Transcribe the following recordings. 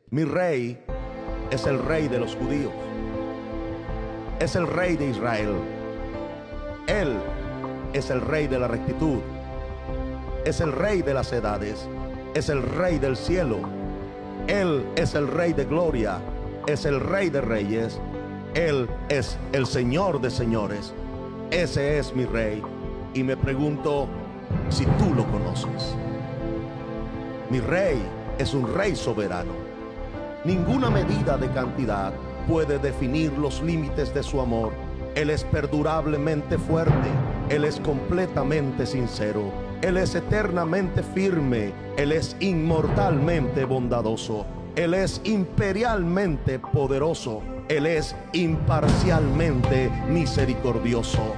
Mi rey es el rey de los judíos. Es el rey de Israel. Él es el rey de la rectitud. Es el rey de las edades. Es el rey del cielo. Él es el rey de gloria. Es el rey de reyes. Él es el Señor de señores. Ese es mi rey. Y me pregunto si tú lo conoces. Mi rey es un rey soberano. Ninguna medida de cantidad puede definir los límites de su amor. Él es perdurablemente fuerte. Él es completamente sincero. Él es eternamente firme. Él es inmortalmente bondadoso. Él es imperialmente poderoso. Él es imparcialmente misericordioso.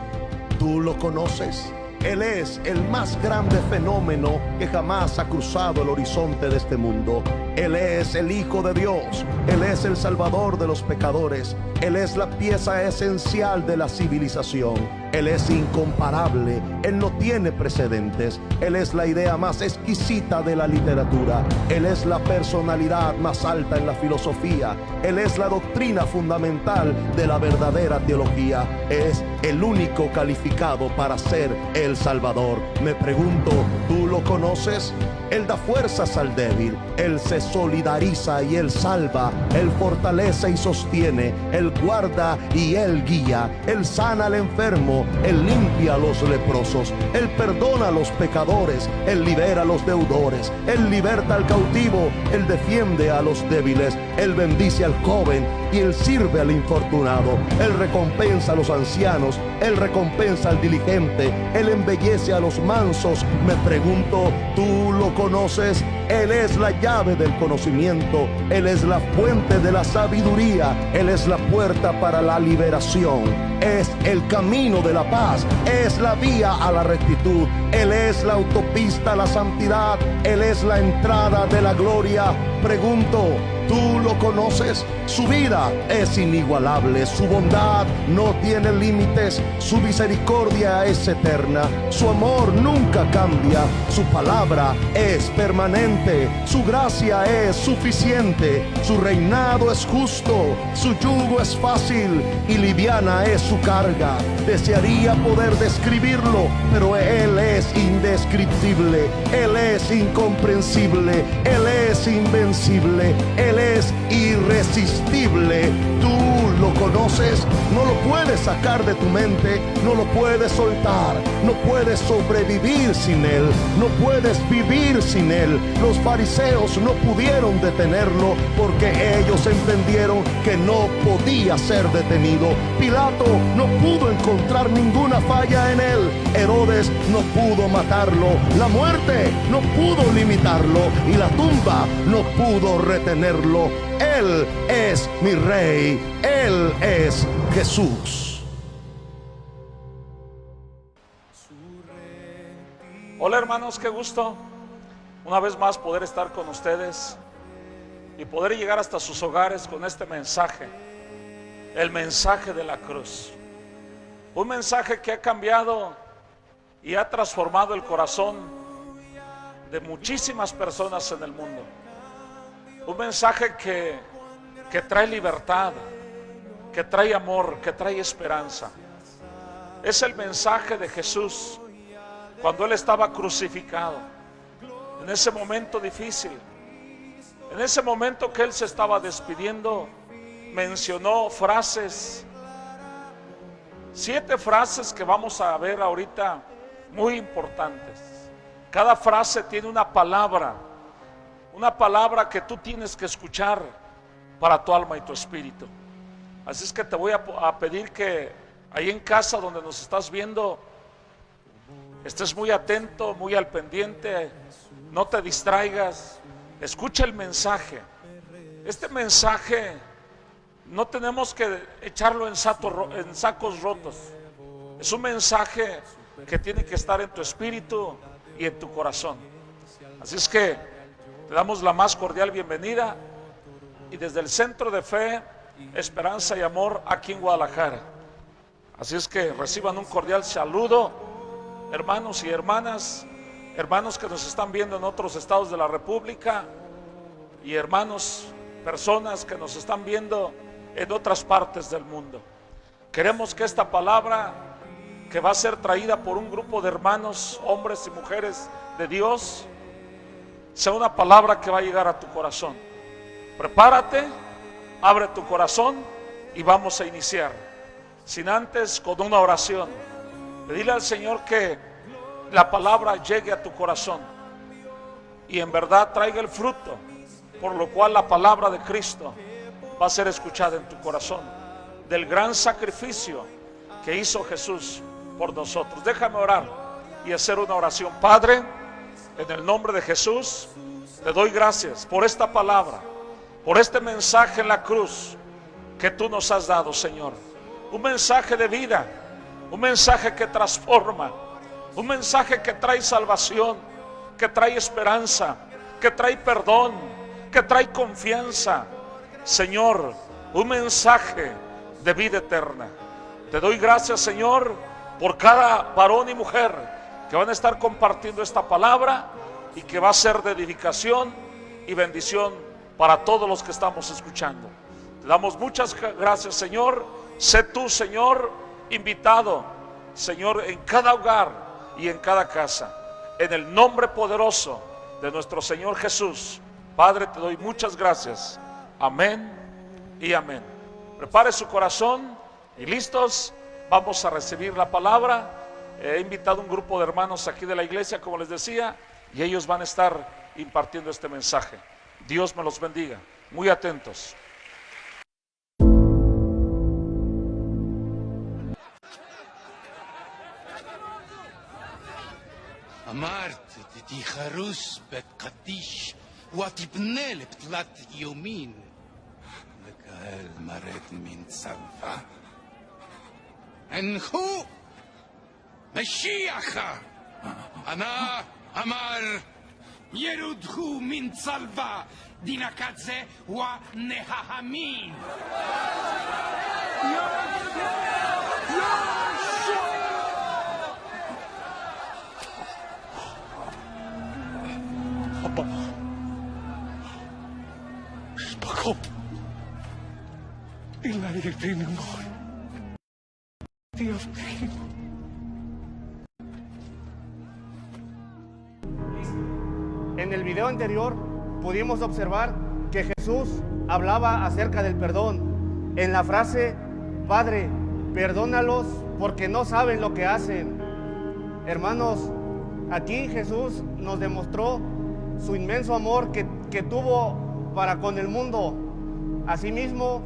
¿Tú lo conoces? Él es el más grande fenómeno que jamás ha cruzado el horizonte de este mundo. Él es el Hijo de Dios. Él es el Salvador de los pecadores. Él es la pieza esencial de la civilización. Él es incomparable. Él no tiene precedentes. Él es la idea más exquisita de la literatura. Él es la personalidad más alta en la filosofía. Él es la doctrina fundamental de la verdadera teología. Es el único calificado para ser el Salvador. Me pregunto, ¿tú lo conoces? Él da fuerzas al débil. Él se solidariza y Él salva. Él fortalece y sostiene. Él guarda y Él guía. Él sana al enfermo. Él limpia a los leprosos. Él perdona a los pecadores. Él libera a los deudores. Él liberta al cautivo. Él defiende a los débiles. Él bendice al joven y Él sirve al infortunado. Él recompensa a los ancianos. Él recompensa al diligente. Él embellece a los mansos. Me pregunto, ¿tú lo conoces? Él es la llave del conocimiento. Él es la fuente de la sabiduría. Él es la puerta para la liberación. Es el camino de la paz. Es la vía a la rectitud. Él es la autopista a la santidad. Él es la entrada de la gloria. Pregunto, ¿tú lo conoces? Su vida es inigualable. Su bondad no tiene límites. Su misericordia es eterna. Su amor nunca cambia. Su palabra es permanente. Su gracia es suficiente. Su reinado es justo. Su yugo es fácil y liviana es su carga. Desearía poder describirlo, pero Él es indescriptible. Él es incomprensible. Él es invencible. Él es irresistible. ¿Tú lo conoces? No lo puedes sacar de tu mente. No lo puedes soltar. No puedes sobrevivir sin Él. No puedes vivir sin Él. Los fariseos no pudieron detenerlo porque ellos entendieron que no podía ser detenido. Pilato no pudo encontrar ninguna falla en Él. Herodes no pudo matarlo. La muerte no pudo limitarlo. Y la tumba no pudo retenerlo. Él es mi Rey. Él es Jesús. Hola hermanos, qué gusto una vez más poder estar con ustedes y poder llegar hasta sus hogares con este mensaje, el mensaje de la cruz. Un mensaje que ha cambiado y ha transformado el corazón de muchísimas personas en el mundo. Un mensaje que trae libertad, que trae amor, que trae esperanza. Es el mensaje de Jesús cuando Él estaba crucificado, en ese momento difícil, en ese momento que Él se estaba despidiendo, mencionó frases, 7 frases que vamos a ver ahorita muy importantes. Cada frase tiene una palabra que tú tienes que escuchar para tu alma y tu espíritu. Así es que te voy a pedir que ahí en casa donde nos estás viendo, estés muy atento, muy al pendiente, no te distraigas, escucha el mensaje. Este mensaje no tenemos que echarlo en sacos rotos. Es un mensaje que tiene que estar en tu espíritu y en tu corazón. Así es que te damos la más cordial bienvenida y desde el Centro de Fe, Esperanza y Amor aquí en Guadalajara. Así es que reciban un cordial saludo, hermanos y hermanas, hermanos que nos están viendo en otros estados de la República y hermanos personas que nos están viendo en otras partes del mundo. Queremos que esta palabra que va a ser traída por un grupo de hermanos, hombres y mujeres de Dios, sea una palabra que va a llegar a tu corazón. Prepárate, abre tu corazón y vamos a iniciar. Sin antes, con una oración, pedirle al Señor que la palabra llegue a tu corazón y en verdad traiga el fruto, por lo cual la palabra de Cristo va a ser escuchada en tu corazón, del gran sacrificio que hizo Jesús por nosotros. Déjame orar y hacer una oración. Padre, en el nombre de Jesús, te doy gracias por esta palabra, por este mensaje en la cruz que tú nos has dado, Señor. Un mensaje de vida, un mensaje que transforma, un mensaje que trae salvación, que trae esperanza, que trae perdón, que trae confianza. Señor, un mensaje de vida eterna. Te doy gracias, Señor, por cada varón y mujer que van a estar compartiendo esta palabra y que va a ser de edificación y bendición para todos los que estamos escuchando. Te damos muchas gracias, Señor. Sé tú, Señor, invitado, Señor, en cada hogar y en cada casa. En el nombre poderoso de nuestro Señor Jesús, Padre, te doy muchas gracias. Amén y amén. Prepare su corazón y listos, vamos a recibir la palabra. He invitado un grupo de hermanos aquí de la iglesia, como les decía, y ellos van a estar impartiendo este mensaje. Dios me los bendiga. Muy atentos. אמרת תתיחרוס בית קדיש ותבנה לפתלת יומין לקהל מרד מן צבא הנחו משיח אנא אמר ירודהו מן צלבה דינקדזה ונהמין Abba, Jakob, ilahi dinimor, diaftin. En el video anterior pudimos observar que Jesús hablaba acerca del perdón en la frase: Padre, perdónalos porque no saben lo que hacen. Hermanos, aquí Jesús nos demostró su inmenso amor que tuvo para con el mundo. Asimismo,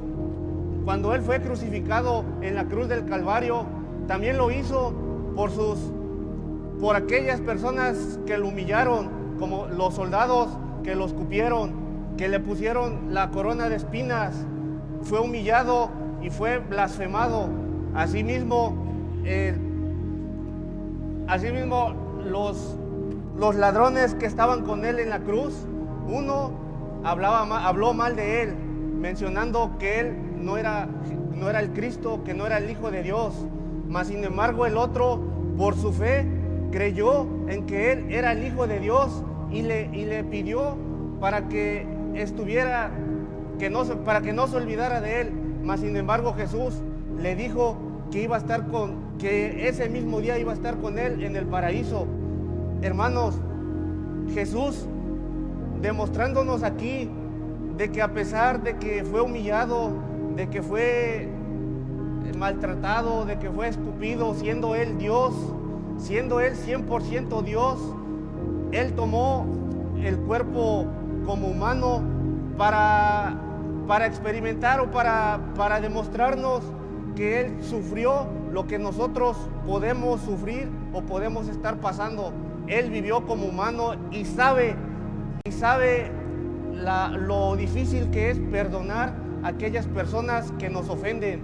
cuando Él fue crucificado en la cruz del Calvario, también lo hizo por aquellas personas que lo humillaron, como los soldados que lo escupieron, que le pusieron la corona de espinas. Fue humillado y fue blasfemado. Asimismo, los ladrones que estaban con Él en la cruz, uno habló mal de Él, mencionando que Él no era el Cristo, que no era el Hijo de Dios. Mas sin embargo el otro, por su fe, creyó en que Él era el Hijo de Dios y le pidió para que para que no se olvidara de Él. Mas sin embargo Jesús le dijo que ese mismo día iba a estar con Él en el paraíso. Hermanos, Jesús demostrándonos aquí de que a pesar de que fue humillado, de que fue maltratado, de que fue escupido, siendo Él Dios, siendo Él 100% Dios, Él tomó el cuerpo como humano para experimentar o para demostrarnos que Él sufrió lo que nosotros podemos sufrir o podemos estar pasando. Él vivió como humano y sabe lo difícil que es perdonar a aquellas personas que nos ofenden.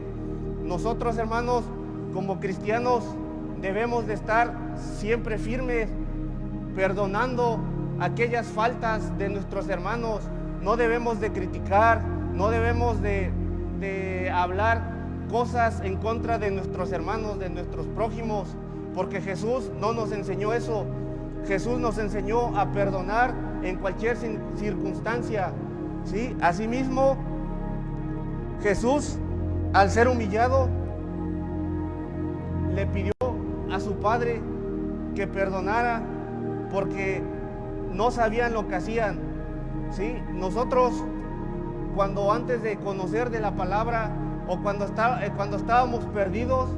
Nosotros, hermanos, como cristianos, debemos de estar siempre firmes, perdonando aquellas faltas de nuestros hermanos. No debemos de criticar, no debemos de hablar cosas en contra de nuestros hermanos, de nuestros prójimos, porque Jesús no nos enseñó eso. Jesús nos enseñó a perdonar en cualquier circunstancia. ¿sí? Asimismo, Jesús, al ser humillado, le pidió a su Padre que perdonara porque no sabían lo que hacían, ¿sí? Nosotros, cuando antes de conocer de la palabra o cuando estábamos perdidos,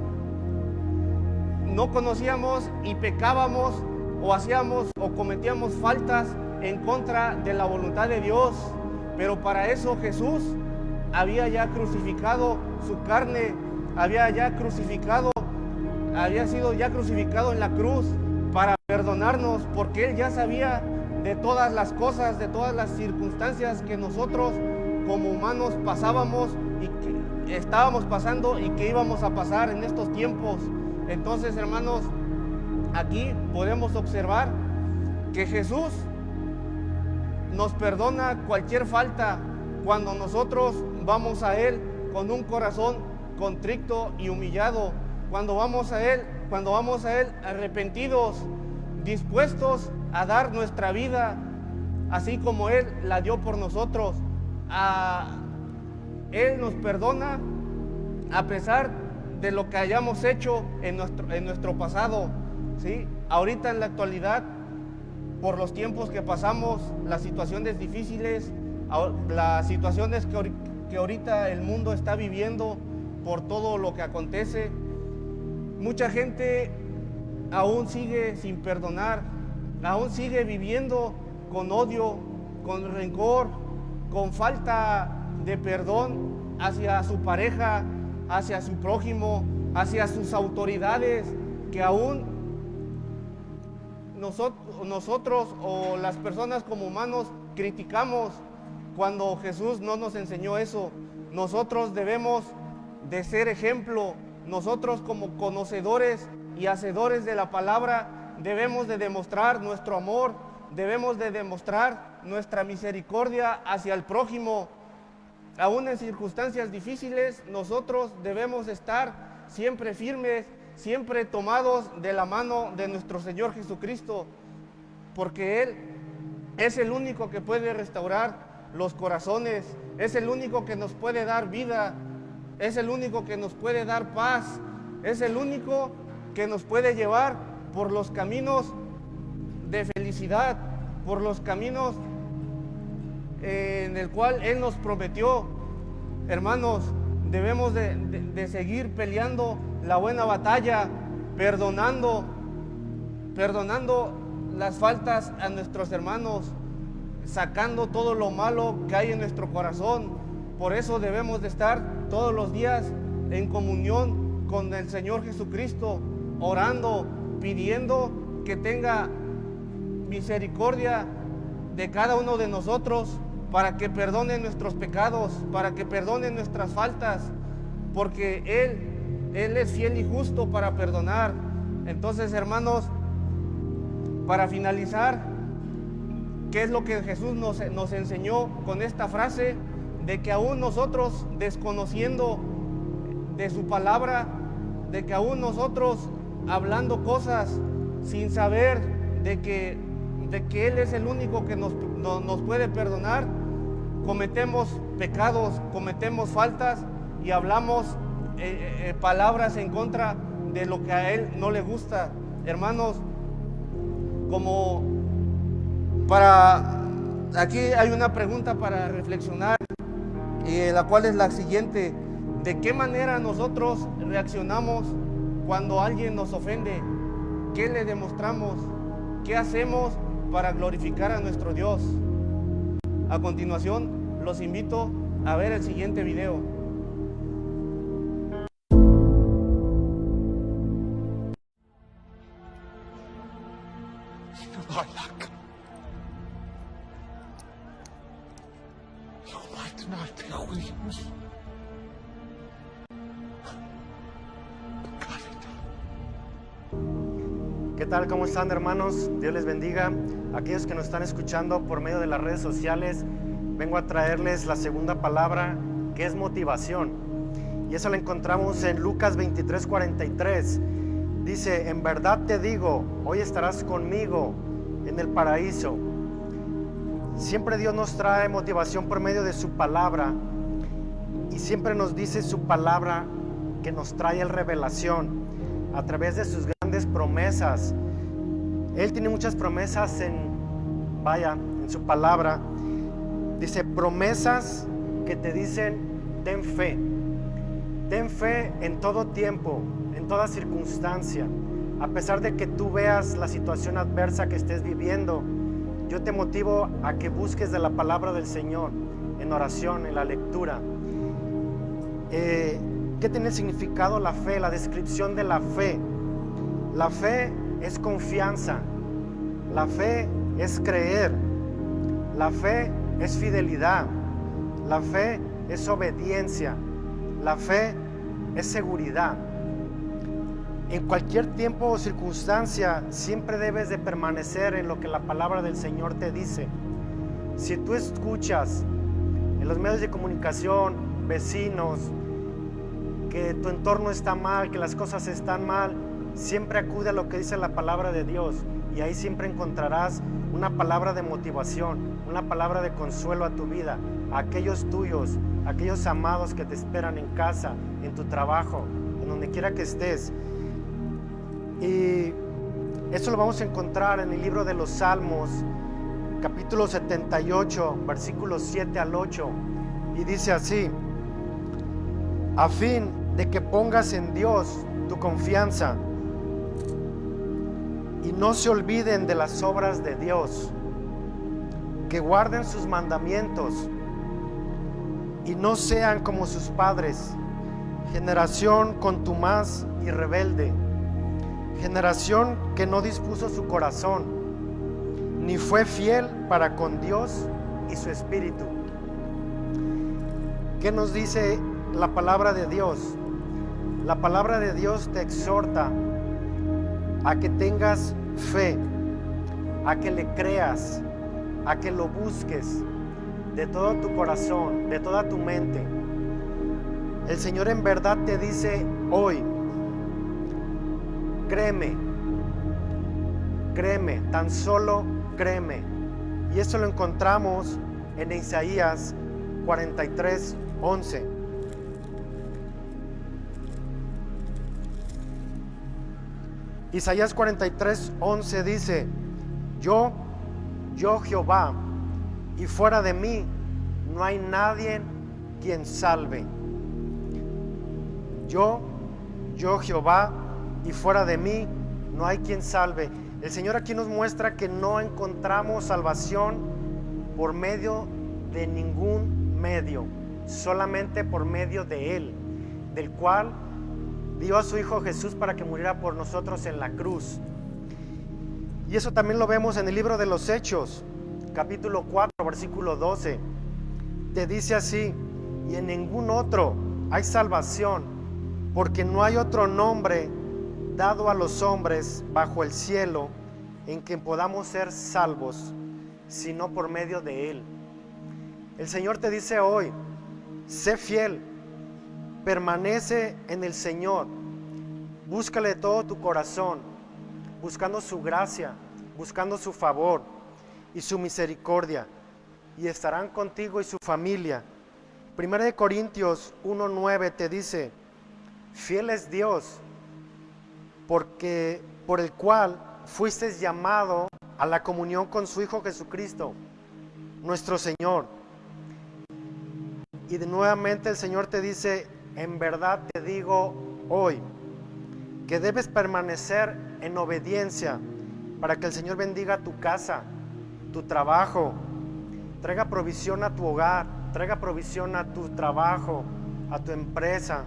no conocíamos y pecábamos o hacíamos o cometíamos faltas en contra de la voluntad de Dios, pero para eso Jesús había ya crucificado su carne, había sido ya crucificado en la cruz para perdonarnos, porque Él ya sabía de todas las cosas, de todas las circunstancias que nosotros como humanos pasábamos y que estábamos pasando y que íbamos a pasar en estos tiempos. Entonces, hermanos, aquí podemos observar que Jesús nos perdona cualquier falta cuando nosotros vamos a Él con un corazón contrito y humillado, cuando vamos a Él arrepentidos, dispuestos a dar nuestra vida así como Él la dio por nosotros. Él nos perdona a pesar de lo que hayamos hecho en nuestro pasado, ¿sí? Ahorita en la actualidad, por los tiempos que pasamos, las situaciones difíciles, las situaciones que ahorita el mundo está viviendo por todo lo que acontece, mucha gente aún sigue sin perdonar, aún sigue viviendo con odio, con rencor, con falta de perdón hacia su pareja, hacia su prójimo, hacia sus autoridades, que aún nosotros o las personas como humanos criticamos cuando Jesús no nos enseñó eso. Nosotros debemos de ser ejemplo. Nosotros como conocedores y hacedores de la palabra debemos de demostrar nuestro amor, debemos de demostrar nuestra misericordia hacia el prójimo. Aún en circunstancias difíciles, nosotros debemos estar siempre firmes, siempre tomados de la mano de nuestro Señor Jesucristo, porque Él es el único que puede restaurar los corazones, es el único que nos puede dar vida, es el único que nos puede dar paz, es el único que nos puede llevar por los caminos de felicidad, por los caminos en el cual Él nos prometió. Hermanos, debemos de seguir peleando la buena batalla, perdonando las faltas a nuestros hermanos, sacando todo lo malo que hay en nuestro corazón. Por eso debemos de estar todos los días en comunión con el Señor Jesucristo, orando, pidiendo que tenga misericordia de cada uno de nosotros, para que perdone nuestros pecados, para que perdone nuestras faltas, porque Él es fiel y justo para perdonar. Entonces, hermanos, para finalizar, ¿qué es lo que Jesús nos enseñó con esta frase? De que aún nosotros, desconociendo de su palabra, de que aún nosotros hablando cosas sin saber de que Él es el único que nos puede perdonar, cometemos pecados, cometemos faltas y hablamos palabras en contra de lo que a Él no le gusta. Hermanos, aquí hay una pregunta para reflexionar, la cual es la siguiente: ¿de qué manera nosotros reaccionamos cuando alguien nos ofende? ¿Qué le demostramos? ¿Qué hacemos para glorificar a nuestro Dios? A continuación, los invito a ver el siguiente video. Balak. ¿Qué tal? ¿Cómo están, hermanos? Dios les bendiga. Aquellos que nos están escuchando por medio de las redes sociales, vengo a traerles la segunda palabra, que es motivación. Y eso la encontramos en Lucas 23:43. Dice: en verdad te digo, hoy estarás conmigo en el paraíso. Siempre Dios nos trae motivación por medio de su palabra, y siempre nos dice su palabra que nos trae revelación a través de sus grandes promesas. Él tiene muchas promesas en su palabra. Dice promesas que te dicen ten fe. Ten fe en todo tiempo, en toda circunstancia. A pesar de que tú veas la situación adversa que estés viviendo, yo te motivo a que busques de la palabra del Señor en oración, en la lectura. ¿Qué tiene el significado la fe? La descripción de la fe. La fe es confianza. La fe es creer. La fe es fidelidad. La fe es obediencia. La fe es seguridad. En cualquier tiempo o circunstancia siempre debes de permanecer en lo que la palabra del Señor te dice. Si tú escuchas en los medios de comunicación, vecinos, que tu entorno está mal, que las cosas están mal, siempre acude a lo que dice la palabra de Dios, y ahí siempre encontrarás una palabra de motivación, una palabra de consuelo a tu vida, a aquellos tuyos, a aquellos amados que te esperan en casa, en tu trabajo, en donde quiera que estés. Y eso lo vamos a encontrar en el libro de los Salmos, capítulo 78, versículos 7 al 8, y dice así: a fin de que pongas en Dios tu confianza y no se olviden de las obras de Dios, que guarden sus mandamientos y no sean como sus padres, generación contumaz y rebelde, generación que no dispuso su corazón, ni fue fiel para con Dios y su espíritu. ¿Qué nos dice la palabra de Dios? La palabra de Dios te exhorta a que tengas fe, a que le creas, a que lo busques de todo tu corazón, de toda tu mente. El Señor en verdad te dice hoy: créeme, créeme, tan solo créeme. Y eso lo encontramos en Isaías 43:11. Isaías 43:11 dice: yo Jehová, y fuera de mí no hay nadie quien salve. Yo Jehová, y fuera de mí no hay quien salve. El Señor aquí nos muestra que no encontramos salvación por medio de ningún medio, solamente por medio de Él, del cual dio a su Hijo Jesús para que muriera por nosotros en la cruz. Y eso también lo vemos en el libro de los Hechos, capítulo 4, versículo 12. Te dice así: y en ningún otro hay salvación, porque no hay otro nombre dado a los hombres bajo el cielo en que podamos ser salvos, sino por medio de Él. El Señor te dice hoy: sé fiel, permanece en el Señor, búscale de todo tu corazón, buscando su gracia, buscando su favor y su misericordia, y estarán contigo y su familia. 1 Corintios 1:9 te dice: fiel es Dios, porque por el cual fuiste llamado a la comunión con su Hijo Jesucristo, nuestro Señor. Y nuevamente el Señor te dice: en verdad te digo hoy que debes permanecer en obediencia para que el Señor bendiga tu casa, tu trabajo, traiga provisión a tu hogar, traiga provisión a tu trabajo, a tu empresa.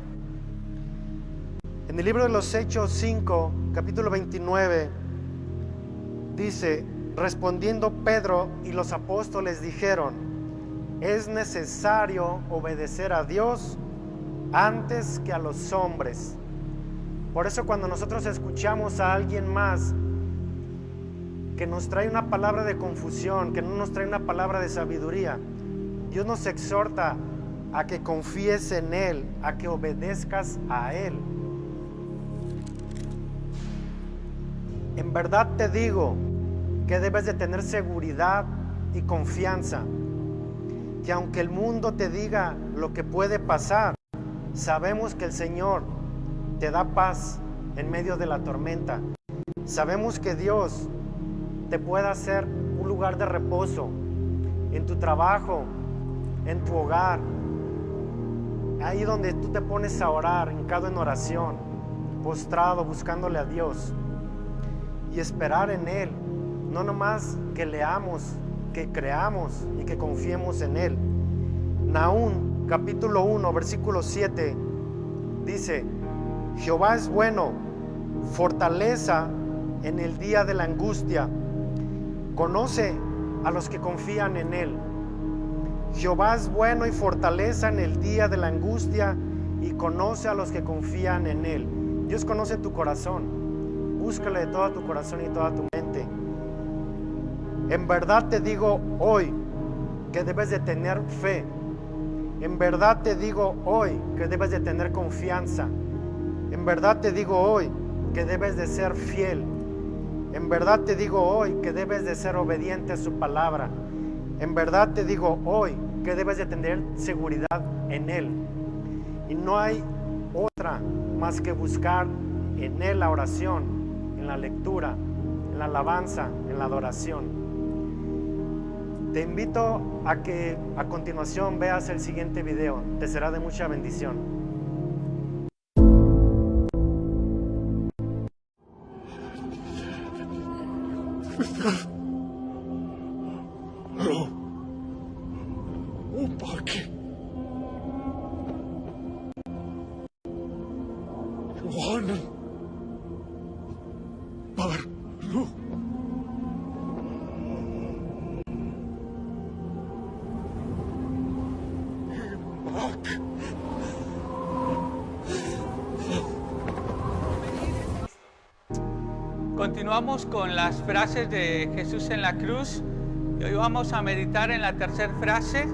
En el libro de los Hechos 5, capítulo 29, dice: respondiendo Pedro y los apóstoles dijeron: es necesario obedecer a Dios antes que a los hombres. Por eso cuando nosotros escuchamos a alguien más que nos trae una palabra de confusión, que no nos trae una palabra de sabiduría, Dios nos exhorta a que confíes en Él, a que obedezcas a Él. En verdad te digo que debes de tener seguridad y confianza. Que aunque el mundo te diga lo que puede pasar, sabemos que el Señor te da paz en medio de la tormenta. Sabemos que Dios te puede hacer un lugar de reposo en tu trabajo, en tu hogar, ahí donde tú te pones a orar, hincado en oración, postrado, buscándole a Dios y esperar en Él. No nomás que leamos, que creamos y que confiemos en Él. Nahum capítulo 1 versículo 7 dice: Jehová es bueno, fortaleza en el día de la angustia, conoce a los que confían en Él. Jehová es bueno y fortaleza en el día de la angustia y conoce a los que confían en Él. Dios conoce tu corazón, búscale de todo tu corazón y toda tu mente. En verdad te digo hoy que debes de tener fe. En verdad te digo hoy que debes de tener confianza. En verdad te digo hoy que debes de ser fiel. En verdad te digo hoy que debes de ser obediente a su palabra. En verdad te digo hoy que debes de tener seguridad en Él. Y no hay otra más que buscar en Él la oración, en la lectura, en la alabanza, en la adoración. Te invito a que a continuación veas el siguiente video. Te será de mucha bendición. upake Yohanan Barlu Imak. Continuamos con las frases de Jesús en la cruz y hoy vamos a meditar en la tercera frase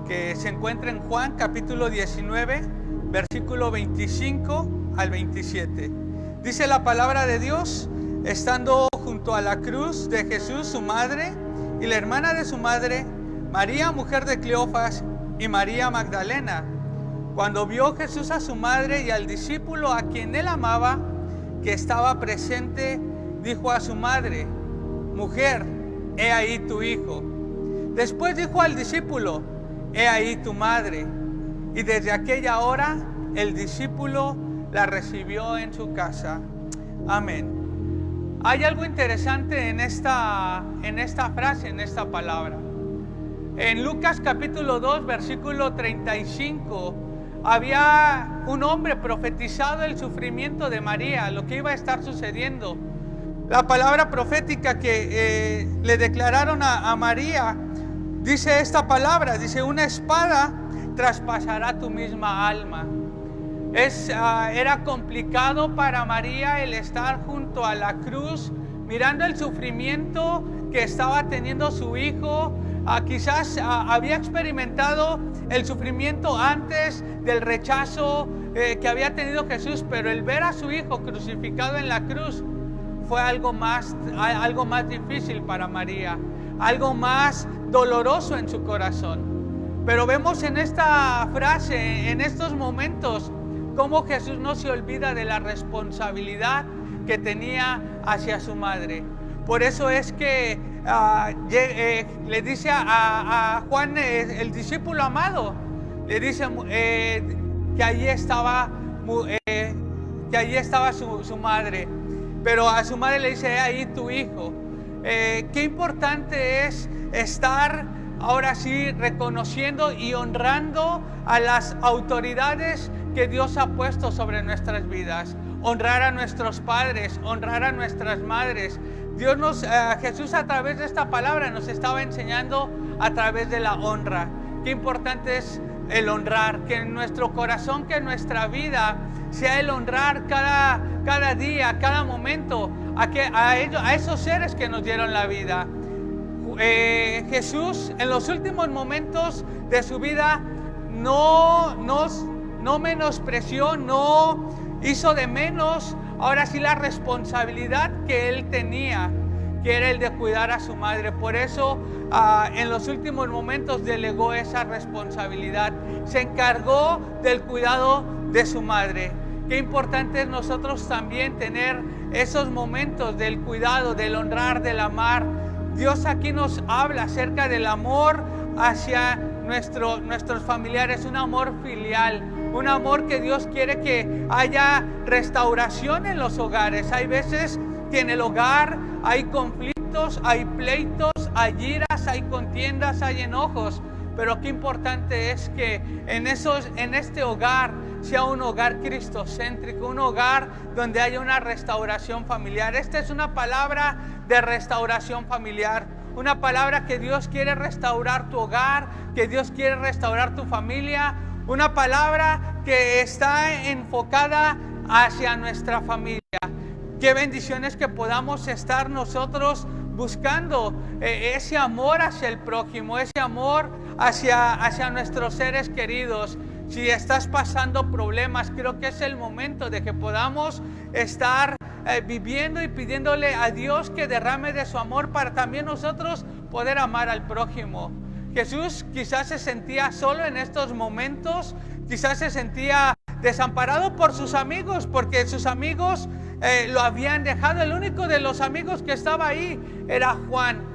que se encuentra en Juan capítulo 19 versículo 25 al 27. Dice la palabra de Dios: estando junto a la cruz de Jesús su madre y la hermana de su madre, María mujer de Cleofas y María Magdalena, cuando vio Jesús a su madre y al discípulo a quien él amaba que estaba presente, dijo a su madre: mujer, he ahí tu hijo. Después dijo al discípulo: he ahí tu madre. Y desde aquella hora el discípulo la recibió en su casa. Amén. Hay algo interesante en esta frase, en esta palabra. En Lucas capítulo 2 versículo 35 había un hombre profetizado el sufrimiento de María, lo que iba a estar sucediendo. La palabra profética que le declararon a María dice esta palabra, dice: una espada traspasará tu misma alma. Era complicado para María el estar junto a la cruz, mirando el sufrimiento que estaba teniendo su hijo. Quizás había experimentado el sufrimiento antes del rechazo que había tenido Jesús, pero el ver a su hijo crucificado en la cruz fue algo más difícil para María, algo más doloroso en su corazón. Pero vemos en esta frase, en estos momentos, cómo Jesús no se olvida de la responsabilidad que tenía hacia su madre. Por eso es que le dice a Juan, el discípulo amado, le dice que allí estaba su madre. Pero a su madre le dice: ahí tu hijo. Qué importante es estar ahora sí reconociendo y honrando a las autoridades que Dios ha puesto sobre nuestras vidas. Honrar a nuestros padres, honrar a nuestras madres. Jesús a través de esta palabra nos estaba enseñando a través de la honra. Qué importante es el honrar, que en nuestro corazón, que en nuestra vida sea el honrar cada día, cada momento a esos seres que nos dieron la vida. Jesús en los últimos momentos de su vida no menospreció, no hizo de menos ahora sí la responsabilidad que él tenía, que era el de cuidar a su madre. Por eso en los últimos momentos delegó esa responsabilidad. Se encargó del cuidado de su madre. Qué importante es nosotros también tener esos momentos del cuidado, del honrar, del amar. Dios aquí nos habla acerca del amor hacia nuestros familiares, un amor filial, un amor que Dios quiere que haya restauración en los hogares. Hay veces que en el hogar hay conflictos, hay pleitos, hay iras, hay contiendas, hay enojos, pero qué importante es que en este hogar sea un hogar cristocéntrico, un hogar donde haya una restauración familiar. Esta es una palabra de restauración familiar, una palabra que Dios quiere restaurar tu hogar, que Dios quiere restaurar tu familia, una palabra que está enfocada hacia nuestra familia. Qué bendiciones que podamos estar nosotros buscando ese amor hacia el prójimo, ese amor hacia nuestros seres queridos. Si estás pasando problemas, creo que es el momento de que podamos estar viviendo y pidiéndole a Dios que derrame de su amor para también nosotros poder amar al prójimo. Jesús quizás se sentía solo en estos momentos, quizás se sentía desamparado por sus amigos, porque sus amigos lo habían dejado. El único de los amigos que estaba ahí era Juan.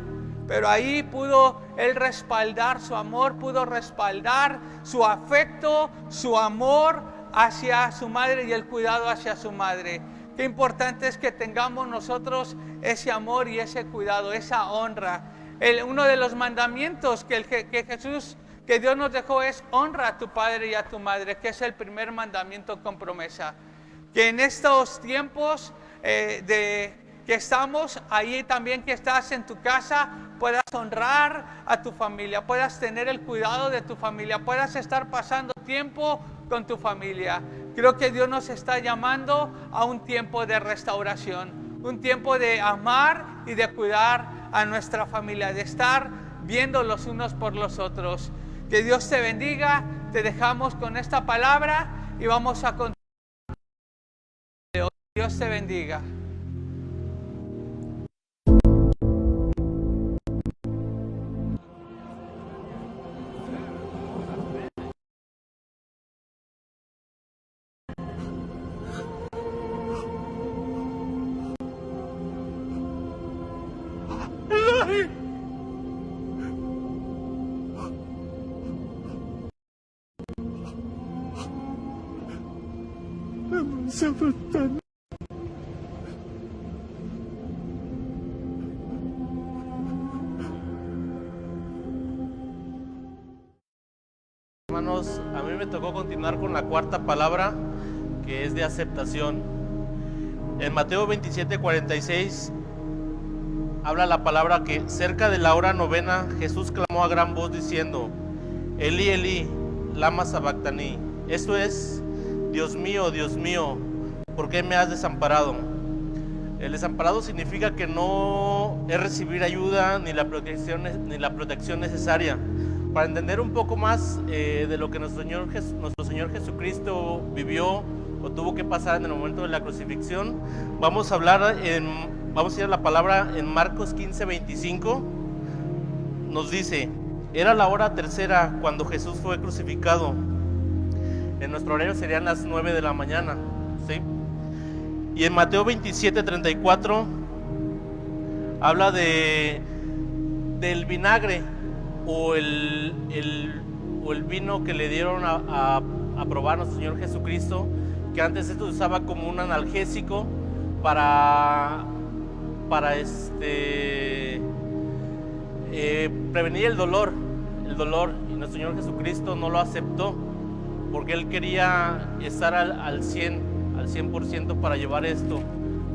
Pero ahí pudo él respaldar su amor, pudo respaldar su afecto, su amor hacia su madre y el cuidado hacia su madre. Qué importante es que tengamos nosotros ese amor y ese cuidado, esa honra. Uno de los mandamientos que Dios nos dejó es honra a tu padre y a tu madre, que es el primer mandamiento con promesa. Que en estos tiempos que estamos, ahí también que estás en tu casa, puedas honrar a tu familia, puedas tener el cuidado de tu familia, puedas estar pasando tiempo con tu familia. Creo que Dios nos está llamando a un tiempo de restauración, un tiempo de amar y de cuidar a nuestra familia, de estar viendo los unos por los otros. Que Dios te bendiga. Te dejamos con esta palabra y vamos a continuar. Dios te bendiga. Hermanos, a mí me tocó continuar con la cuarta palabra, que es de aceptación. En Mateo 27:46 habla la palabra que cerca de la hora novena Jesús clamó a gran voz diciendo: Elí, Elí, lama sabactani. Esto es: Dios mío, ¿por qué me has desamparado? El desamparado significa que no es recibir ayuda ni la protección necesaria. Para entender un poco más de lo que nuestro Señor Jesucristo vivió o tuvo que pasar en el momento de la crucifixión, vamos a ir a la palabra en Marcos 15:25. Nos dice: era la hora tercera cuando Jesús fue crucificado. En nuestro horario serían las 9 de la mañana, ¿sí? Y en Mateo 27:34 habla del vinagre o el vino que le dieron a probar a nuestro Señor Jesucristo, que antes esto se usaba como un analgésico para prevenir el dolor, y nuestro Señor Jesucristo no lo aceptó porque Él quería estar al 100% para llevar esto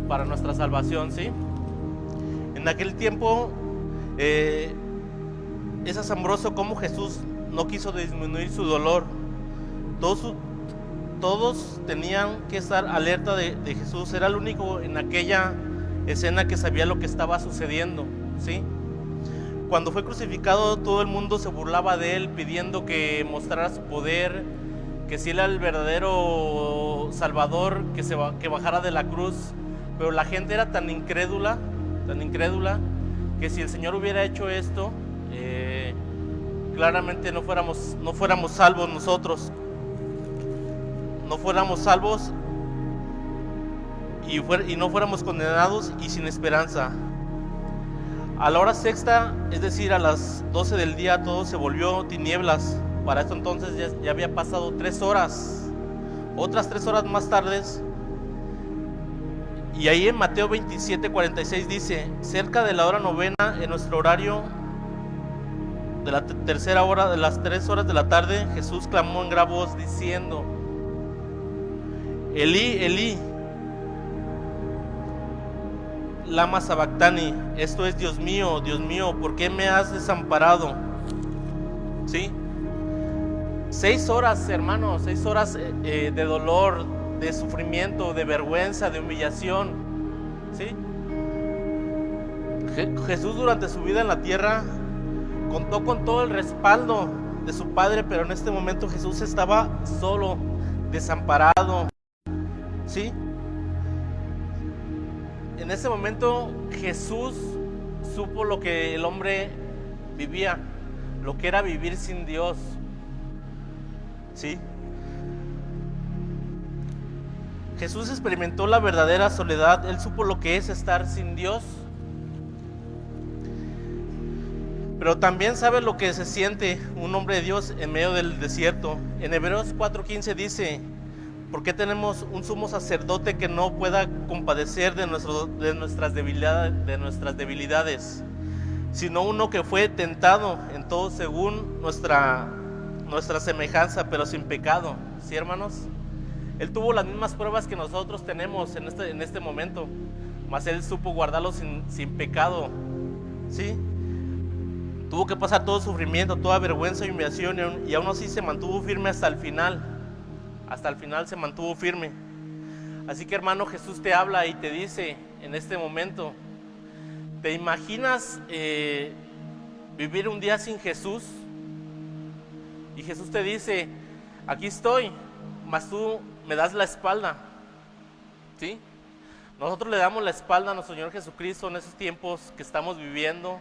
para nuestra salvación, ¿sí? En aquel tiempo es asombroso cómo Jesús no quiso disminuir su dolor. Todos tenían que estar alerta de Jesús. Era el único en aquella escena que sabía lo que estaba sucediendo, ¿sí? Cuando fue crucificado, todo el mundo se burlaba de Él, pidiendo que mostrara su poder, que si Él era el verdadero Salvador, que bajara de la cruz. Pero la gente era tan incrédula tan incrédula, que si el Señor hubiera hecho esto, claramente no fuéramos salvos nosotros, no fuéramos salvos y no fuéramos condenados y sin esperanza. A la hora sexta, es decir, a las 12 del día, todo se volvió tinieblas. Para esto entonces ya había pasado 3 horas. Otras 3 horas más tarde, y ahí en Mateo 27:46 dice: cerca de la hora novena, en nuestro horario de la tercera hora, de las 3 horas de la tarde, Jesús clamó en gran voz diciendo: Elí, Elí, lama sabactani. Esto es: Dios mío, ¿por qué me has desamparado? ¿Sí? 6 horas, hermanos, 6 horas de dolor, de sufrimiento, de vergüenza, de humillación. ¿Sí? Jesús durante su vida en la tierra contó con todo el respaldo de su Padre, pero en este momento Jesús estaba solo, desamparado. ¿Sí? En ese momento Jesús supo lo que el hombre vivía, lo que era vivir sin Dios. ¿Sí? Jesús experimentó la verdadera soledad. Él supo lo que es estar sin Dios, pero también sabe lo que se siente un hombre de Dios en medio del desierto. En Hebreos 4:15 dice: ¿por qué tenemos un sumo sacerdote que no pueda compadecer de nuestras debilidades, sino uno que fue tentado en todo según nuestra semejanza, pero sin pecado? ¿Sí, hermanos? Él tuvo las mismas pruebas que nosotros tenemos en este momento, mas Él supo guardarlo sin pecado. ¿Sí? Tuvo que pasar todo sufrimiento, toda vergüenza y humillación, y aún así se mantuvo firme hasta el final. Hasta el final se mantuvo firme. Así que, hermano, Jesús te habla y te dice en este momento: ¿te imaginas vivir un día sin Jesús? Y Jesús te dice: aquí estoy, mas tú me das la espalda. ¿Sí? Nosotros le damos la espalda a nuestro Señor Jesucristo en esos tiempos que estamos viviendo,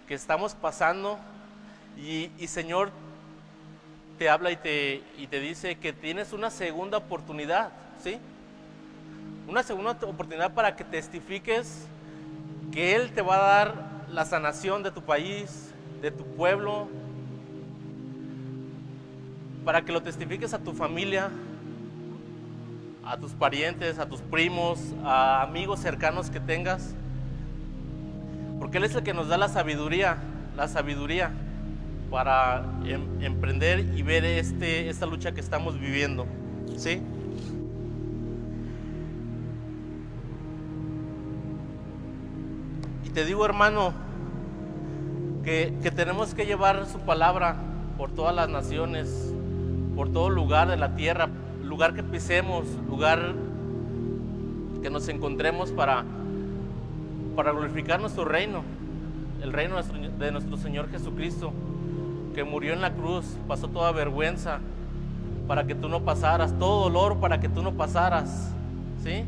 que estamos pasando, y Señor te habla y te dice que tienes una segunda oportunidad. ¿Sí? Una segunda oportunidad para que testifiques que Él te va a dar la sanación de tu país, de tu pueblo, para que lo testifiques a tu familia, a tus parientes, a tus primos, a amigos cercanos que tengas, porque Él es el que nos da la sabiduría para emprender y ver esta lucha que estamos viviendo. ¿Sí? Y te digo, hermano, que tenemos que llevar su palabra por todas las naciones, por todo lugar de la tierra, lugar que pisemos, lugar que nos encontremos para glorificar nuestro reino, el reino de nuestro Señor Jesucristo, que murió en la cruz, pasó toda vergüenza para que tú no pasaras, todo dolor para que tú no pasaras. ¿Sí?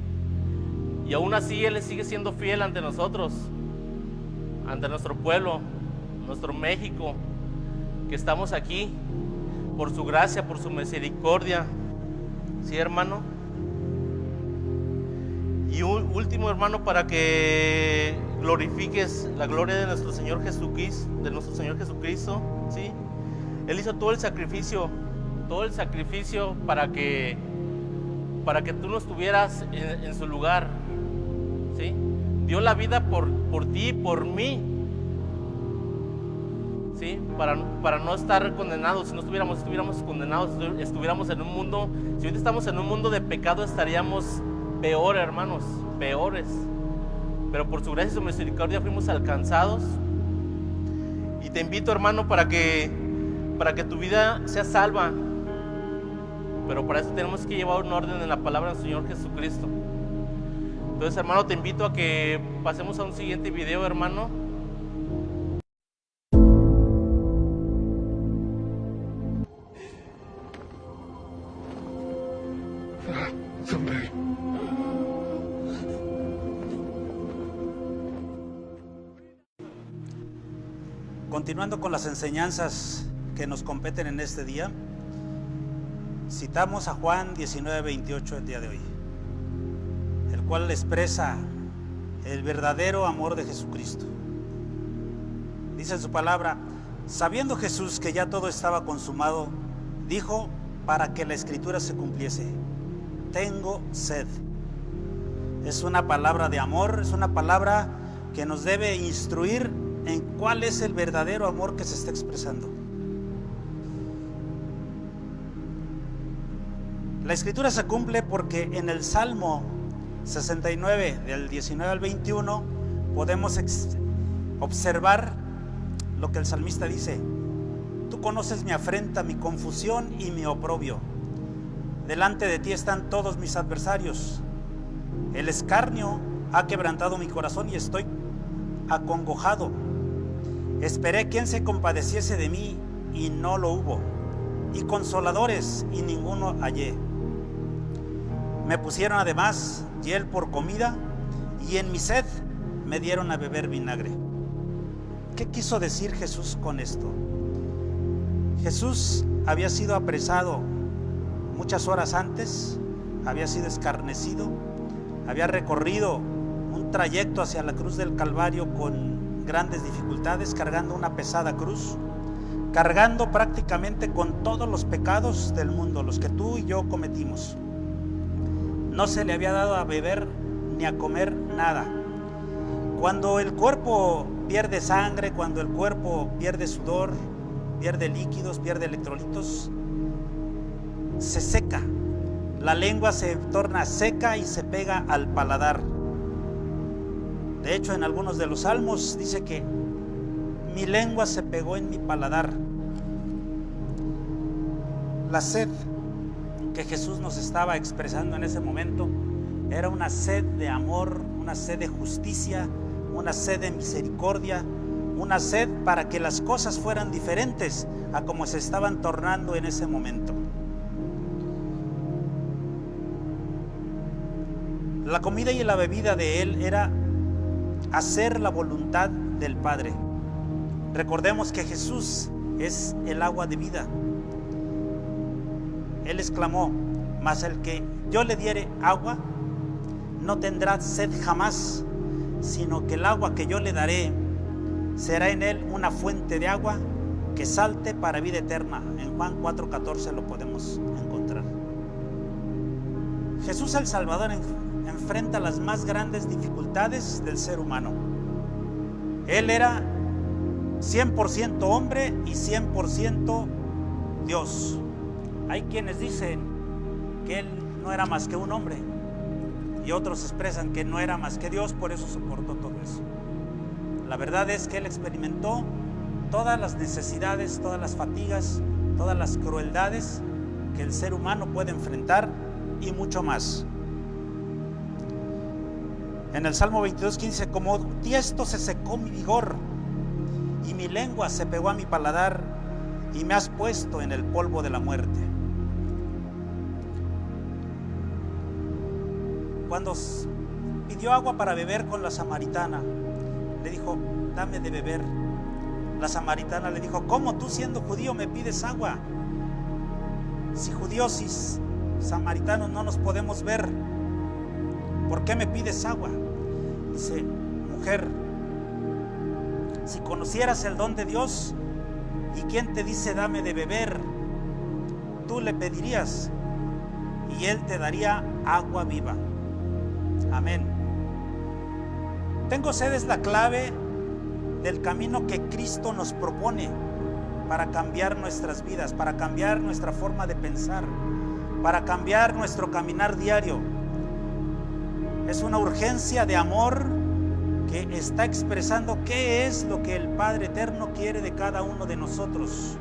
Y aún así Él sigue siendo fiel ante nosotros, ante nuestro pueblo, nuestro México, que estamos aquí por su gracia, por su misericordia. ¿Sí, hermano? Y un último, hermano, para que glorifiques la gloria de nuestro Señor Jesucristo, ¿sí? Él hizo todo el sacrificio para que tú no estuvieras en su lugar. ¿Sí? Dio la vida por ti y por mí. ¿Sí? Para no estar condenados. Si no estuviéramos condenados, estuviéramos en un mundo, si ahorita estamos en un mundo de pecado, estaríamos peor, hermanos, peores. Pero por su gracia y su misericordia fuimos alcanzados. Y te invito, hermano, para que tu vida sea salva. Pero para eso tenemos que llevar un orden en la palabra del Señor Jesucristo. Entonces, hermano, te invito a que pasemos a un siguiente video, hermano. Someday. Continuando con las enseñanzas que nos competen en este día, citamos a Juan 19:28 el día de hoy, el cual expresa el verdadero amor de Jesucristo. Dice en su palabra: sabiendo Jesús que ya todo estaba consumado, dijo, para que la escritura se cumpliese: tengo sed. Es una palabra de amor, es una palabra que nos debe instruir en cuál es el verdadero amor que se está expresando. La escritura se cumple porque en el Salmo 69, del 19 al 21, podemos observar lo que el salmista dice: tú conoces mi afrenta, mi confusión y mi oprobio. Delante de ti están todos mis adversarios. El escarnio ha quebrantado mi corazón y estoy acongojado. Esperé quien se compadeciese de mí y no lo hubo, y consoladores y ninguno hallé. Me pusieron además hiel por comida, y en mi sed me dieron a beber vinagre. ¿Qué quiso decir Jesús con esto? Jesús había sido apresado muchas horas antes, había sido escarnecido, había recorrido un trayecto hacia la cruz del Calvario con grandes dificultades, cargando una pesada cruz, cargando prácticamente con todos los pecados del mundo, los que tú y yo cometimos. No se le había dado a beber ni a comer nada. Cuando el cuerpo pierde sangre, cuando el cuerpo pierde sudor, pierde líquidos, pierde electrolitos, se seca. La lengua se torna seca y se pega al paladar. De hecho, en algunos de los salmos dice que mi lengua se pegó en mi paladar. La sed que Jesús nos estaba expresando en ese momento era una sed de amor, una sed de justicia, una sed de misericordia, una sed para que las cosas fueran diferentes a como se estaban tornando en ese momento. La comida y la bebida de él era hacer la voluntad del Padre. Recordemos que Jesús es el agua de vida. Él exclamó: mas el que yo le diere agua no tendrá sed jamás, sino que el agua que yo le daré será en él una fuente de agua que salte para vida eterna. En Juan 4:14 lo podemos encontrar. Jesús el Salvador enfrenta las más grandes dificultades del ser humano. Él era 100% hombre y 100% Dios. Hay quienes dicen que él no era más que un hombre, y otros expresan que no era más que Dios, por eso soportó todo eso. La verdad es que él experimentó todas las necesidades, todas las fatigas, todas las crueldades que el ser humano puede enfrentar y mucho más. En el Salmo 22:15, como tiesto se secó mi vigor y mi lengua se pegó a mi paladar, y me has puesto en el polvo de la muerte. Cuando pidió agua para beber con la samaritana, le dijo: dame de beber. La samaritana le dijo: ¿cómo tú siendo judío me pides agua? Si judíos y samaritanos no nos podemos ver, ¿por qué me pides agua? Dice: mujer, si conocieras el don de Dios y quién te dice dame de beber, tú le pedirías y él te daría agua viva. Amén. Tengo sed es la clave del camino que Cristo nos propone para cambiar nuestras vidas, para cambiar nuestra forma de pensar, para cambiar nuestro caminar diario. Es una urgencia de amor que está expresando qué es lo que el Padre Eterno quiere de cada uno de nosotros,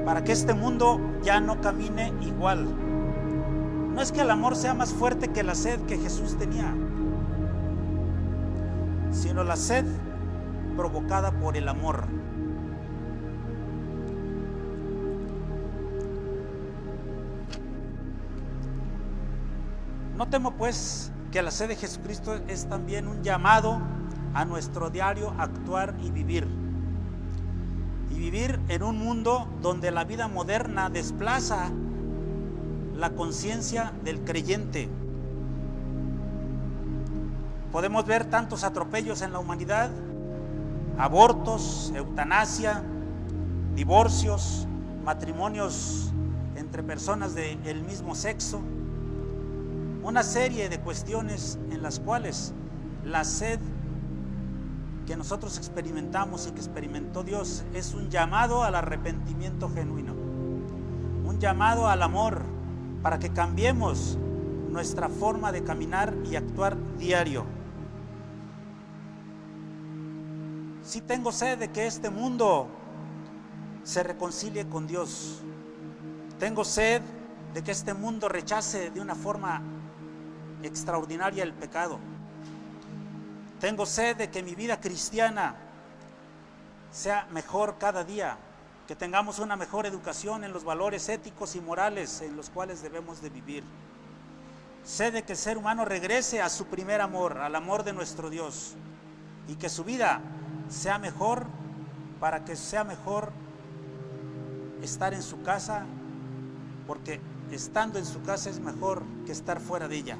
para que este mundo ya no camine igual. No es que el amor sea más fuerte que la sed que Jesús tenía, sino la sed provocada por el amor. No temo pues que la sed de Jesucristo es también un llamado a nuestro diario actuar y vivir. Y vivir en un mundo donde la vida moderna desplaza la conciencia del creyente. Podemos ver tantos atropellos en la humanidad: abortos, eutanasia, divorcios, matrimonios entre personas del mismo sexo, una serie de cuestiones en las cuales la sed que nosotros experimentamos y que experimentó Dios es un llamado al arrepentimiento genuino, un llamado al amor para que cambiemos nuestra forma de caminar y actuar diario. Sí tengo sed de que este mundo se reconcilie con Dios. Tengo sed de que este mundo rechace de una forma extraordinaria el pecado. Tengo sed de que mi vida cristiana sea mejor cada día, que tengamos una mejor educación en los valores éticos y morales en los cuales debemos de vivir. Sed de que el ser humano regrese a su primer amor, al amor de nuestro Dios, y que su vida sea mejor, para que sea mejor estar en su casa, porque estando en su casa es mejor que estar fuera de ella.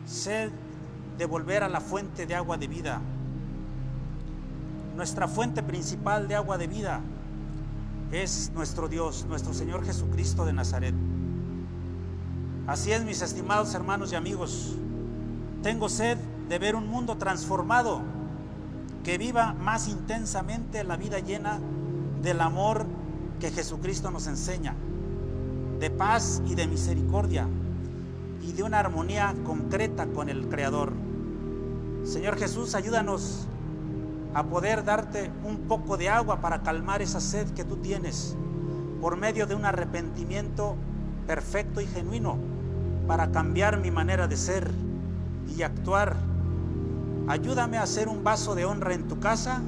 Sed de volver a la fuente de agua de vida. Nuestra fuente principal de agua de vida es nuestro Dios, nuestro Señor Jesucristo de Nazaret. Así es, mis estimados hermanos y amigos, tengo sed de ver un mundo transformado, que viva más intensamente la vida llena del amor que Jesucristo nos enseña, de paz y de misericordia, y de una armonía concreta con el Creador. Señor Jesús, ayúdanos a poder darte un poco de agua para calmar esa sed que tú tienes, por medio de un arrepentimiento perfecto y genuino, para cambiar mi manera de ser y actuar. Ayúdame a ser un vaso de honra en tu casa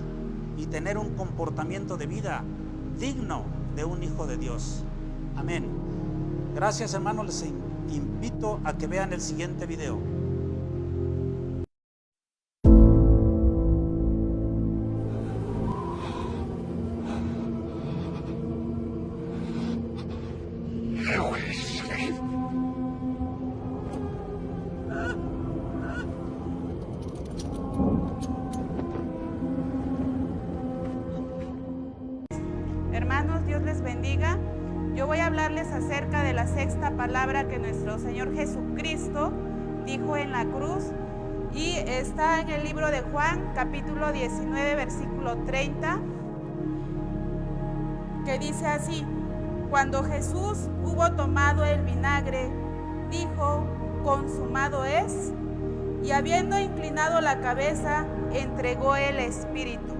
y tener un comportamiento de vida digno de un hijo de Dios. Amén. Gracias, hermanos. Les invito a que vean el siguiente video. Hermanos, Dios les bendiga. Yo voy a hablarles acerca de la sexta palabra que nuestro Señor Jesucristo dijo en la cruz, y está en el libro de Juan, capítulo 19, versículo 30, que dice así: cuando Jesús hubo tomado el vinagre, dijo: consumado es, y habiendo inclinado la cabeza, entregó el espíritu.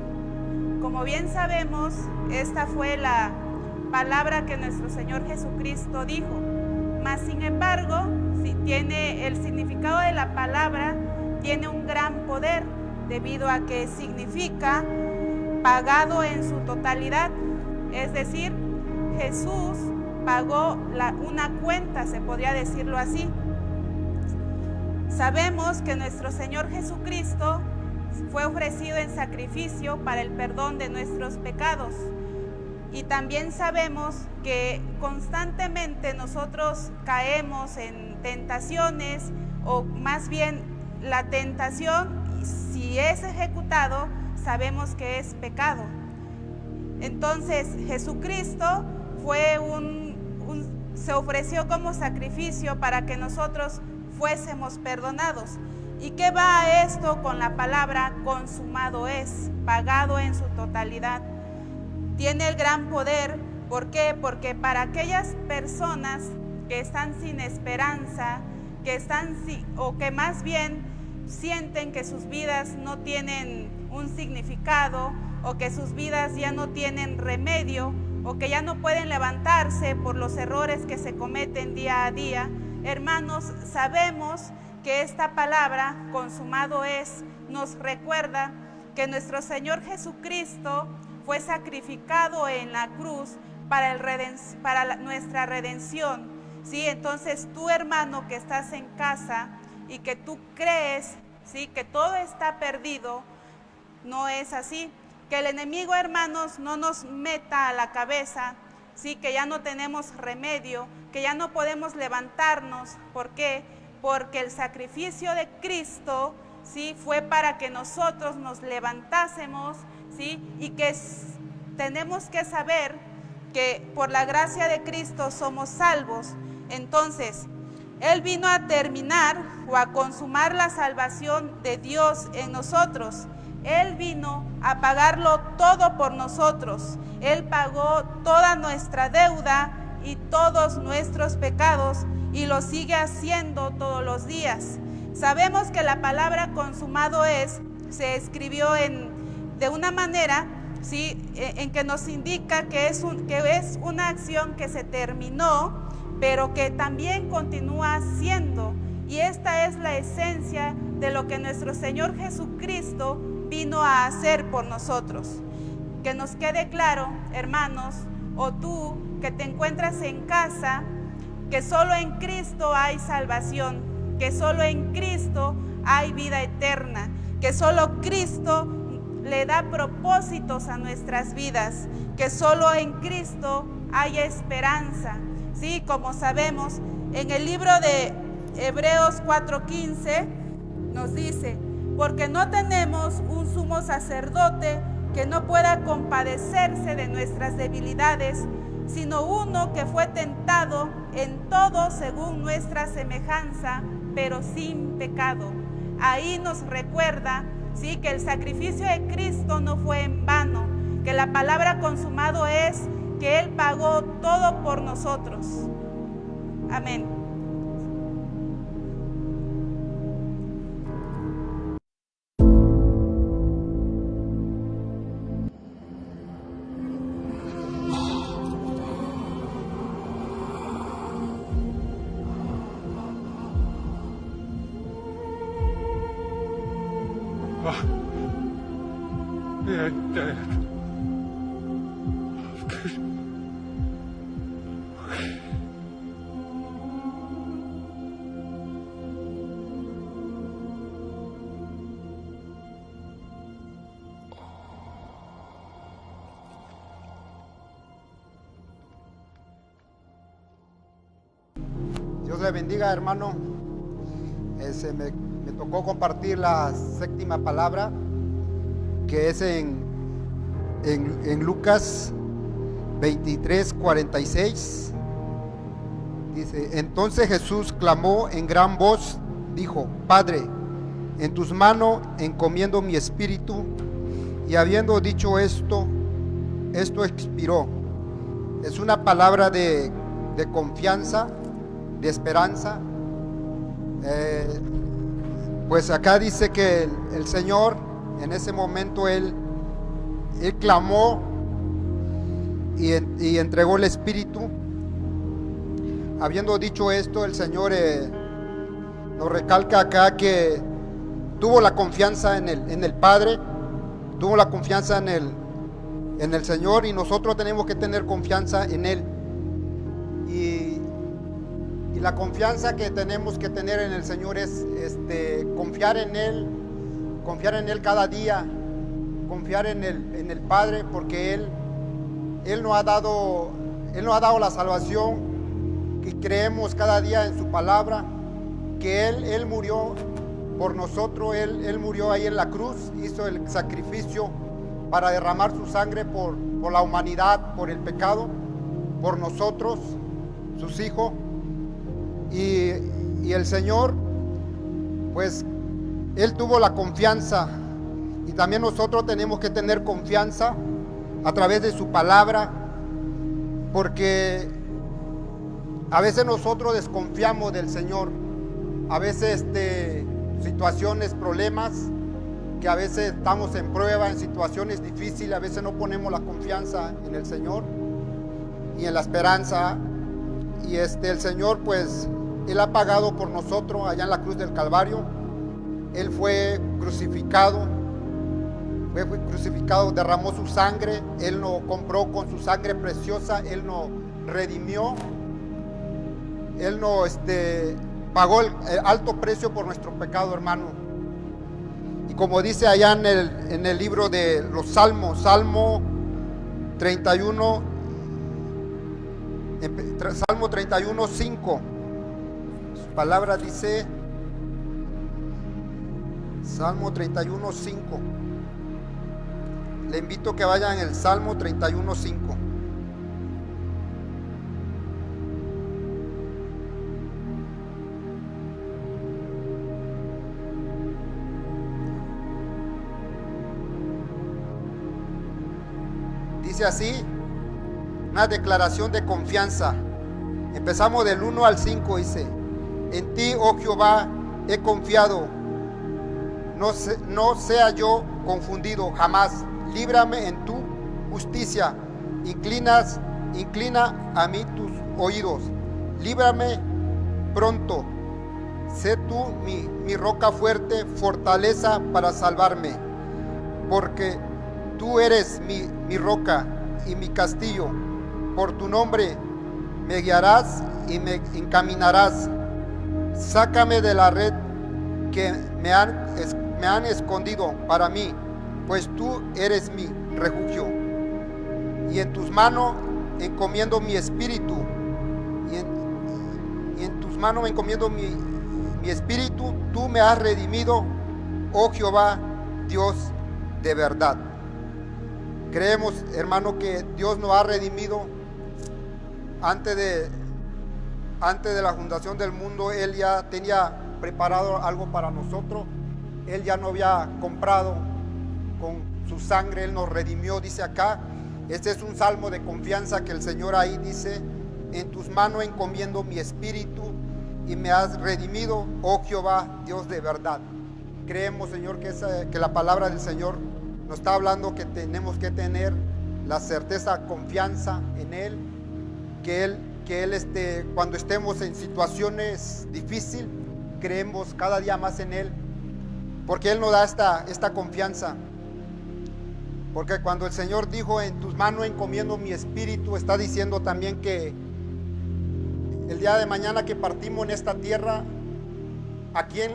Como bien sabemos, esta fue la palabra que nuestro Señor Jesucristo dijo. Mas sin embargo, si tiene el significado de la palabra, tiene un gran poder, debido a que significa pagado en su totalidad. Es decir, Jesús pagó una cuenta, se podría decirlo así. Sabemos que nuestro Señor Jesucristo fue ofrecido en sacrificio para el perdón de nuestros pecados. Y también sabemos que constantemente nosotros caemos en tentaciones, o más bien la tentación, si es ejecutado, sabemos que es pecado. Entonces Jesucristo se ofreció como sacrificio para que nosotros fuésemos perdonados. ¿Y qué va a esto con la palabra consumado es, pagado en su totalidad? Tiene el gran poder. ¿Por qué? Porque para aquellas personas que están sin esperanza, o que más bien sienten que sus vidas no tienen un significado, o que sus vidas ya no tienen remedio, o que ya no pueden levantarse por los errores que se cometen día a día, hermanos, sabemos que esta palabra, consumado es, nos recuerda que nuestro Señor Jesucristo fue sacrificado en la cruz para nuestra redención. ¿Sí? Entonces tú, hermano, que estás en casa y que tú crees, ¿sí?, que todo está perdido, no es así. Que el enemigo, hermanos, no nos meta a la cabeza, sí, que ya no tenemos remedio, que ya no podemos levantarnos. ¿Por qué? Porque el sacrificio de Cristo, sí, fue para que nosotros nos levantásemos, sí, y que tenemos que saber que por la gracia de Cristo somos salvos. Entonces, Él vino a terminar o a consumar la salvación de Dios en nosotros. Él vino a pagarlo todo por nosotros. Él pagó toda nuestra deuda y todos nuestros pecados y lo sigue haciendo todos los días. Sabemos que la palabra consumado es, se escribió de una manera, ¿sí?, en que nos indica que es una acción que se terminó, pero que también continúa siendo. Y esta es la esencia de lo que nuestro Señor Jesucristo vino a hacer por nosotros. Que nos quede claro, hermanos, o tú que te encuentras en casa, que solo en Cristo hay salvación, que solo en Cristo hay vida eterna, que solo Cristo le da propósitos a nuestras vidas, que solo en Cristo hay esperanza. Sí, como sabemos, en el libro de Hebreos 4:15 nos dice: porque no tenemos un sumo sacerdote que no pueda compadecerse de nuestras debilidades, sino uno que fue tentado en todo según nuestra semejanza, pero sin pecado. Ahí nos recuerda, sí, que el sacrificio de Cristo no fue en vano, que la palabra consumado es que Él pagó todo por nosotros. Amén. Dios le bendiga, hermano. Me tocó compartir la séptima palabra, que es en Lucas 23:46. Dice: entonces Jesús clamó en gran voz, dijo: Padre, en tus manos encomiendo mi espíritu. Y habiendo dicho esto expiró. Es una palabra de confianza, de esperanza. Pues acá dice que el Señor en ese momento él clamó y entregó el espíritu. Habiendo dicho esto, el Señor nos recalca acá que tuvo la confianza en el Padre, tuvo la confianza en el Señor, y nosotros tenemos que tener confianza en Él. Y la confianza que tenemos que tener en el Señor es confiar en Él cada día, confiar en el Padre, porque Él nos ha dado la salvación, que creemos cada día en su palabra, que Él murió por nosotros, Él murió ahí en la cruz, hizo el sacrificio para derramar su sangre por la humanidad, por el pecado, por nosotros, sus hijos. Y el Señor, pues, Él tuvo la confianza, y también nosotros tenemos que tener confianza a través de su palabra, porque a veces nosotros desconfiamos del Señor, a veces situaciones, problemas, que a veces estamos en prueba, en situaciones difíciles, a veces no ponemos la confianza en el Señor y en la esperanza. Y el Señor, pues, Él ha pagado por nosotros allá en la cruz del Calvario. Él fue crucificado, derramó su sangre, Él nos compró con su sangre preciosa, Él nos redimió, Él nos pagó el alto precio por nuestro pecado, hermano. Y como dice allá en el libro de los Salmos, Salmo 31, Salmo 31, 5. Su palabra dice, Salmo 31, 5. Le invito a que vayan en el Salmo 31, 5. Dice así, una declaración de confianza. Empezamos del 1 al 5, dice: en ti, oh Jehová, he confiado, no sea yo confundido jamás. Líbrame en tu justicia, inclina a mí tus oídos, líbrame pronto. Sé tú mi roca fuerte, fortaleza para salvarme, porque tú eres mi roca y mi castillo. Por tu nombre me guiarás y me encaminarás. Sácame de la red que me han escondido para mí, pues tú eres mi refugio. Y en tus manos encomiendo mi espíritu. Y en tus manos me encomiendo mi espíritu. Tú me has redimido, oh Jehová, Dios de verdad. Creemos, hermano, que Dios nos ha redimido antes de la fundación del mundo. Él ya tenía preparado algo para nosotros. Él ya nos había comprado con su sangre. Él nos redimió, dice acá. Este es un salmo de confianza que el Señor ahí dice: en tus manos encomiendo mi espíritu y me has redimido, oh Jehová, Dios de verdad. Creemos, Señor, que la palabra del Señor nos está hablando que tenemos que tener la certeza, confianza en Él, que Él cuando estemos en situaciones difíciles, creemos cada día más en Él, porque Él nos da esta confianza. Porque cuando el Señor dijo: en tus manos encomiendo mi espíritu, está diciendo también que el día de mañana que partimos en esta tierra, ¿a quién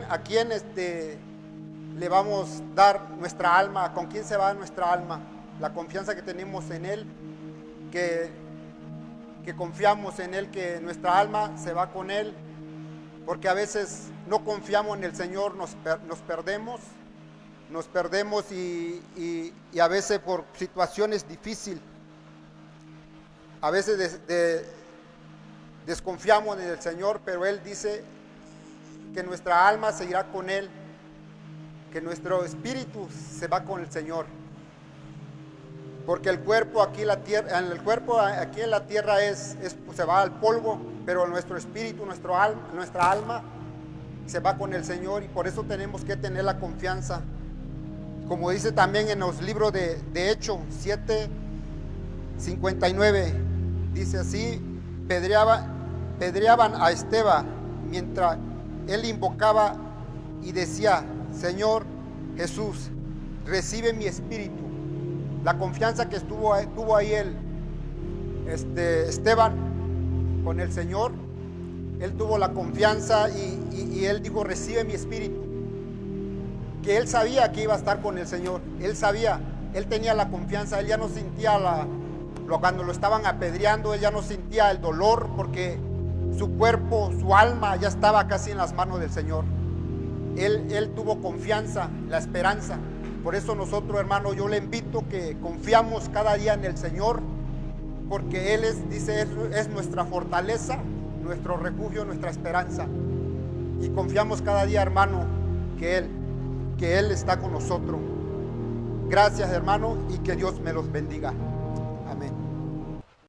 le vamos a dar nuestra alma? ¿Con quién se va nuestra alma? La confianza que tenemos en Él, que confiamos en Él, que nuestra alma se va con Él, porque a veces no confiamos en el Señor, nos perdemos y a veces por situaciones difíciles, a veces desconfiamos en el Señor, pero Él dice que nuestra alma se irá con Él, que nuestro espíritu se va con el Señor, porque el cuerpo aquí en la tierra, se va al polvo, pero nuestro espíritu, nuestra alma se va con el Señor, y por eso tenemos que tener la confianza. Como dice también en los libros de Hechos 7:59, dice así: pedreaban a Esteban mientras él invocaba y decía: Señor Jesús, recibe mi espíritu. La confianza que tuvo ahí Esteban con el Señor, él tuvo la confianza y él dijo: recibe mi espíritu. Que él sabía que iba a estar con el Señor, él sabía, él tenía la confianza, él ya no sentía cuando lo estaban apedreando, él ya no sentía el dolor, porque su cuerpo, su alma ya estaba casi en las manos del Señor. Él tuvo confianza, la esperanza. Por eso nosotros, hermano, yo le invito que confiamos cada día en el Señor, porque Él es nuestra fortaleza, nuestro refugio, nuestra esperanza. Y confiamos cada día, hermano, que Él está con nosotros. Gracias, hermano, y que Dios me los bendiga.